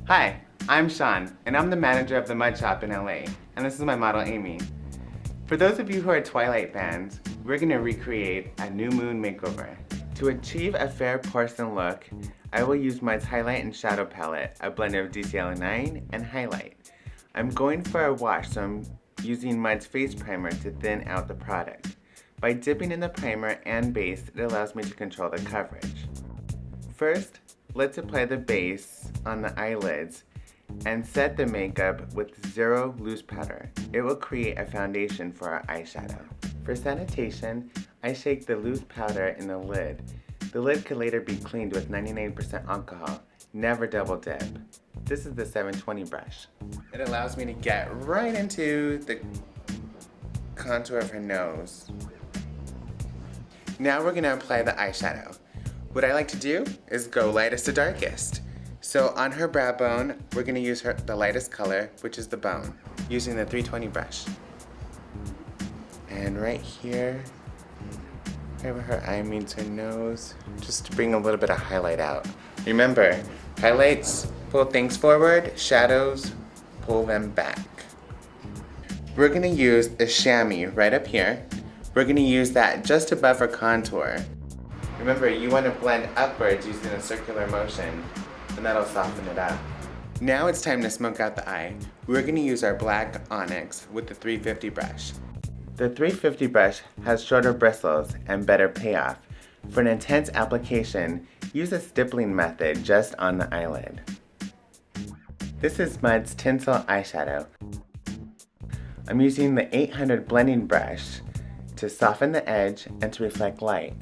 Hi, I'm Sean, and I'm the manager of the Mud Shop in LA, and this is my model Amy. For those of you who are Twilight fans, we're going to recreate a New Moon makeover. To achieve a fair porcelain look, I will use Mud's highlight and shadow palette, a blend of DCL9 and highlight. I'm going for a wash, so I'm using Mud's face primer to thin out the product. By dipping in the primer and base, it allows me to control the coverage. First, let's apply the base on the eyelids and set the makeup with zero loose powder. It will create a foundation for our eyeshadow. For sanitation, I shake the loose powder in the lid. The lid could later be cleaned with 99% alcohol. Never double dip. This is the 720 brush. It allows me to get right into the contour of her nose. Now we're going to apply the eyeshadow. What I like to do is go lightest to darkest. So on her brow bone, we're going to use the lightest color, which is the bone, using the 320 brush. And right here, right where her eye meets her nose, just to bring a little bit of highlight out. Remember, highlights pull things forward, shadows pull them back. We're going to use the chamois right up here. We're going to use that just above her contour. Remember, you want to blend upwards using a circular motion, and that'll soften it up. Now it's time to smoke out the eye. We're going to use our black onyx with the 350 brush. The 350 brush has shorter bristles and better payoff. For an intense application, use a stippling method just on the eyelid. This is Mud's Tinsel eyeshadow. I'm using the 800 blending brush to soften the edge and to reflect light.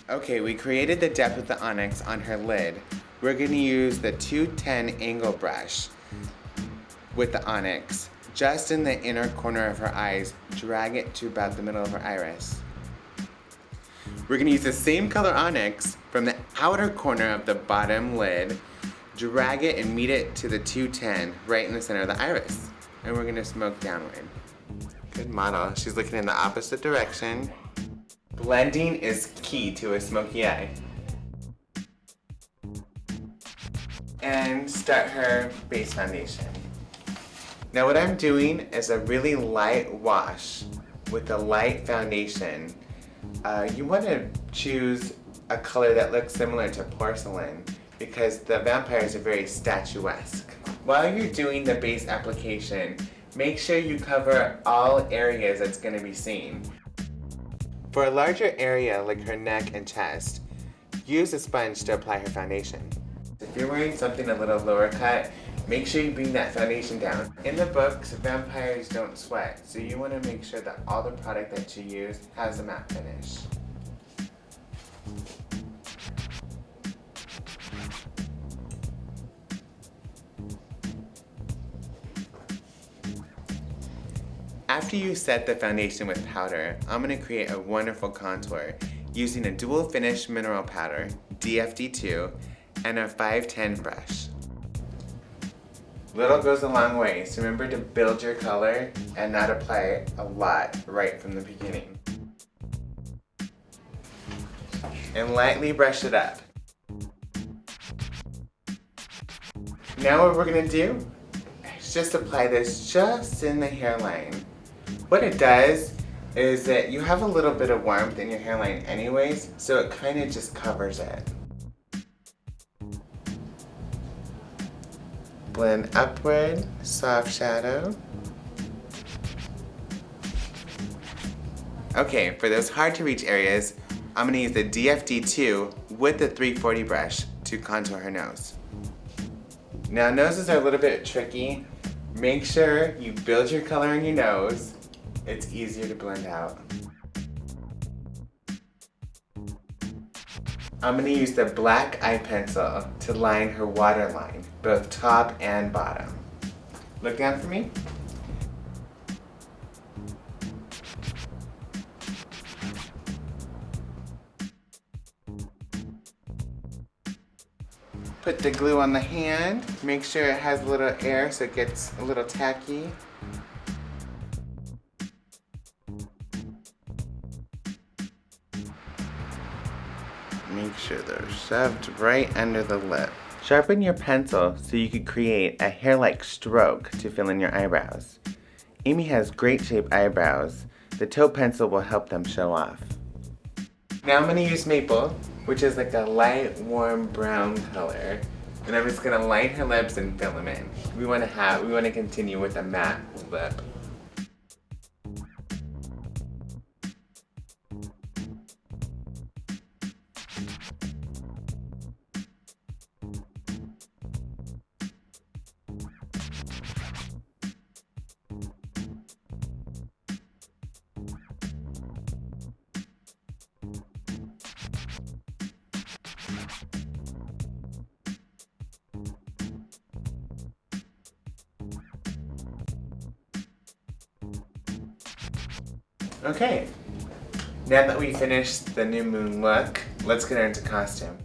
Okay, we created the depth with the onyx on her lid. We're going to use the 210 angle brush with the onyx just in the inner corner of her eyes. Drag it to about the middle of her iris. We're going to use the same color onyx from the outer corner of the bottom lid, drag it and meet it to the 210 right in the center of the iris. And we're going to smoke downward. Good model. She's looking in the opposite direction. Blending is key to a smoky eye. And start her base foundation. Now what I'm doing is a really light wash with a light foundation. You want to choose a color that looks similar to porcelain because the vampires are very statuesque. While you're doing the base application, make sure you cover all areas that's going to be seen. For a larger area like her neck and chest, use a sponge to apply her foundation. If you're wearing something a little lower cut, make sure you bring that foundation down. In the books, vampires don't sweat, so you want to make sure that all the product that you use has a matte finish. After you set the foundation with powder, I'm going to create a wonderful contour using a dual finish mineral powder, DFD2, and a 510 brush. Little goes a long way, so remember to build your color and not apply a lot right from the beginning. And lightly brush it up. Now what we're going to do is just apply this just in the hairline. What it does is that you have a little bit of warmth in your hairline anyways, so it kind of just covers it. Blend upward, soft shadow. Okay, for those hard to reach areas, I'm going to use the DFD2 with the 340 brush to contour her nose. Now noses are a little bit tricky. Make sure you build your color in your nose. It's easier to blend out. I'm going to use the black eye pencil to line her waterline, both top and bottom. Look down for me. Put the glue on the hand. Make sure it has a little air so it gets a little tacky. make sure they're shoved right under the lip. Sharpen your pencil so you can create a hair-like stroke to fill in your eyebrows. Amy has great shaped eyebrows. The toe pencil will help them show off. Now I'm going to use maple, which is like a light, warm brown color. And I'm just going to line her lips and fill them in. We want to continue with a matte lip. Okay, now that we finished the new moon look, let's get her into costume.